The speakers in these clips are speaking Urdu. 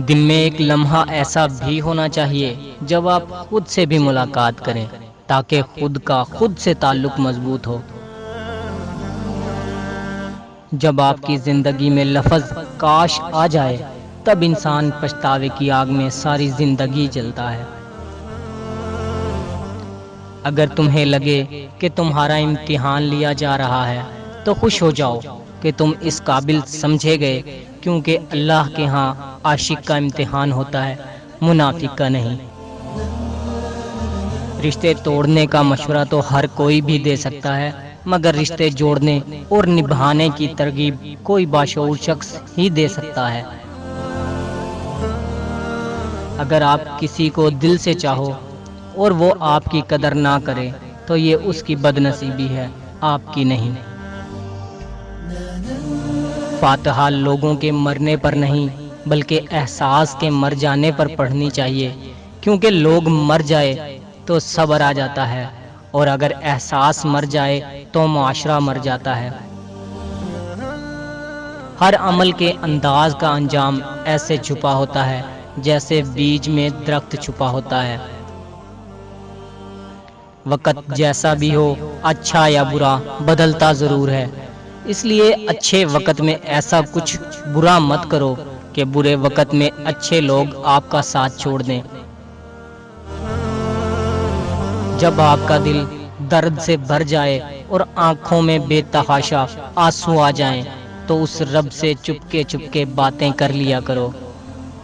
دن میں ایک لمحہ ایسا بھی ہونا چاہیے جب آپ خود سے بھی ملاقات کریں تاکہ خود کا خود سے تعلق مضبوط ہو۔ جب آپ کی زندگی میں لفظ کاش آ جائے تب انسان پچھتاوے کی آگ میں ساری زندگی جلتا ہے۔ اگر تمہیں لگے کہ تمہارا امتحان لیا جا رہا ہے تو خوش ہو جاؤ کہ تم اس قابل سمجھے گئے، کیونکہ اللہ کے ہاں عاشق کا امتحان ہوتا ہے، منافق کا نہیں۔ رشتے توڑنے کا مشورہ تو ہر کوئی بھی دے سکتا ہے، مگر رشتے جوڑنے اور نبھانے کی ترغیب کوئی باشعور شخص ہی دے سکتا ہے۔ اگر آپ کسی کو دل سے چاہو اور وہ آپ کی قدر نہ کرے تو یہ اس کی بد نصیبی ہے، آپ کی نہیں۔ فاتحہ لوگوں کے مرنے پر نہیں بلکہ احساس کے مر جانے پر پڑھنی چاہیے، کیونکہ لوگ مر جائے تو صبر آ جاتا ہے، اور اگر احساس مر جائے تو معاشرہ مر جاتا ہے۔ ہر عمل کے انداز کا انجام ایسے چھپا ہوتا ہے جیسے بیج میں درخت چھپا ہوتا ہے۔ وقت جیسا بھی ہو، اچھا یا برا، بدلتا ضرور ہے، اس لیے اچھے وقت میں ایسا کچھ برا مت کرو کہ برے وقت میں اچھے لوگ آپ کا ساتھ چھوڑ دیں۔ جب آپ کا دل درد سے بھر جائے اور آنکھوں میں بے تحاشا آنسو آ جائیں تو اس رب سے چپکے باتیں کر لیا کرو۔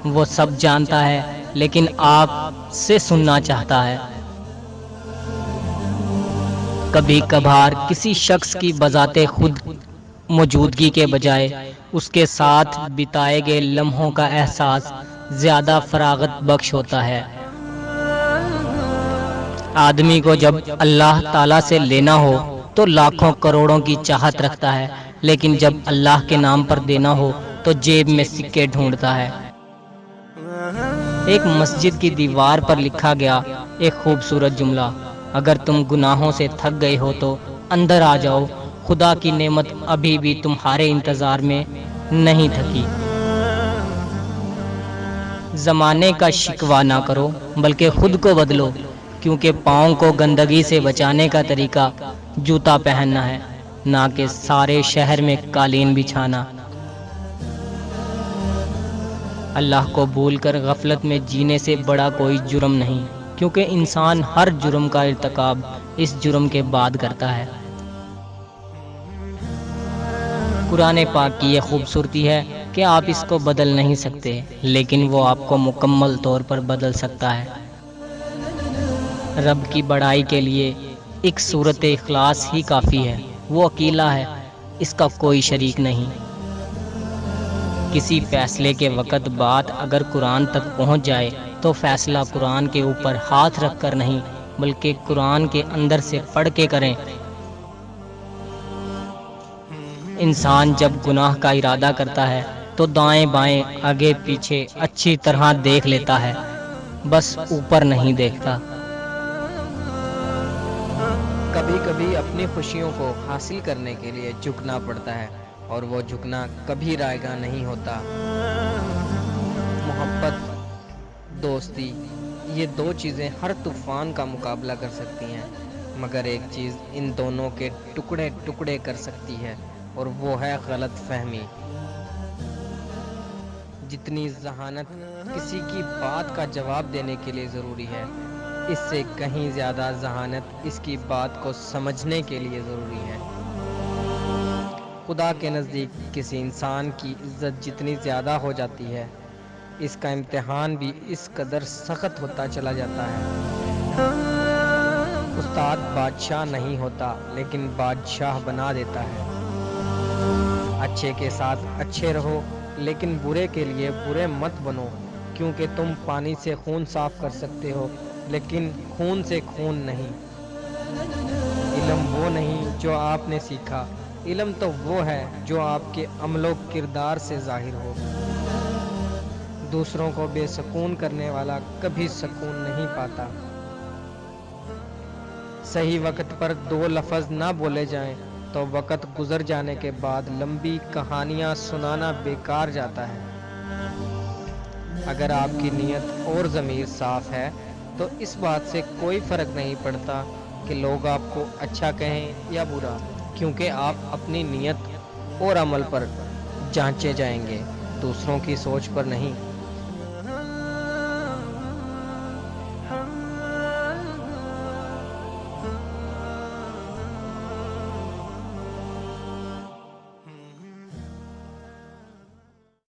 وہ سب جانتا ہے لیکن آپ سے سننا چاہتا ہے۔ کبھی کبھار کسی شخص کی بذات خود موجودگی کے بجائے اس کے ساتھ بتائے گئے لمحوں کا احساس زیادہ فراغت بخش ہوتا ہے۔ آدمی کو جب اللہ تعالیٰ سے لینا ہو تو لاکھوں کروڑوں کی چاہت رکھتا ہے، لیکن جب اللہ کے نام پر دینا ہو تو جیب میں سکے ڈھونڈتا ہے۔ ایک مسجد کی دیوار پر لکھا گیا ایک خوبصورت جملہ، اگر تم گناہوں سے تھک گئے ہو تو اندر آ جاؤ، خدا کی نعمت ابھی بھی تمہارے انتظار میں نہیں تھکی۔ زمانے کا شکوہ نہ کرو بلکہ خود کو بدلو، کیونکہ پاؤں کو گندگی سے بچانے کا طریقہ جوتا پہننا ہے، نہ کہ سارے شہر میں قالین بچھانا۔ اللہ کو بھول کر غفلت میں جینے سے بڑا کوئی جرم نہیں، کیونکہ انسان ہر جرم کا ارتکاب اس جرم کے بعد کرتا ہے۔ قرآن پاک کی یہ خوبصورتی ہے کہ آپ اس کو بدل نہیں سکتے، لیکن وہ آپ کو مکمل طور پر بدل سکتا ہے۔ رب کی بڑائی کے لیے ایک صورت اخلاص ہی کافی ہے، وہ اکیلا ہے، اس کا کوئی شریک نہیں۔ کسی فیصلے کے وقت بات اگر قرآن تک پہنچ جائے تو فیصلہ قرآن کے اوپر ہاتھ رکھ کر نہیں بلکہ قرآن کے اندر سے پڑھ کے کریں۔ انسان جب گناہ کا ارادہ کرتا ہے تو دائیں بائیں آگے پیچھے اچھی طرح دیکھ لیتا ہے، بس اوپر نہیں دیکھتا۔ کبھی کبھی اپنی خوشیوں کو حاصل کرنے کے لیے جھکنا پڑتا ہے، اور وہ جھکنا کبھی رائگاں نہیں ہوتا۔ محبت، دوستی، یہ دو چیزیں ہر طوفان کا مقابلہ کر سکتی ہیں، مگر ایک چیز ان دونوں کے ٹکڑے ٹکڑے کر سکتی ہے، اور وہ ہے غلط فہمی۔ جتنی ذہانت کسی کی بات کا جواب دینے کے لیے ضروری ہے، اس سے کہیں زیادہ ذہانت اس کی بات کو سمجھنے کے لیے ضروری ہے۔ خدا کے نزدیک کسی انسان کی عزت جتنی زیادہ ہو جاتی ہے، اس کا امتحان بھی اس قدر سخت ہوتا چلا جاتا ہے۔ استاد بادشاہ نہیں ہوتا، لیکن بادشاہ بنا دیتا ہے۔ اچھے کے ساتھ اچھے رہو، لیکن برے کے لیے برے مت بنو، کیونکہ تم پانی سے خون صاف کر سکتے ہو، لیکن خون سے خون نہیں۔ علم وہ نہیں جو آپ نے سیکھا، علم تو وہ ہے جو آپ کے عمل و کردار سے ظاہر ہو۔ دوسروں کو بے سکون کرنے والا کبھی سکون نہیں پاتا۔ صحیح وقت پر 2 لفظ نہ بولے جائیں تو وقت گزر جانے کے بعد لمبی کہانیاں سنانا بیکار جاتا ہے۔ اگر آپ کی نیت اور ضمیر صاف ہے تو اس بات سے کوئی فرق نہیں پڑتا کہ لوگ آپ کو اچھا کہیں یا برا، کیونکہ آپ اپنی نیت اور عمل پر جانچے جائیں گے، دوسروں کی سوچ پر نہیں۔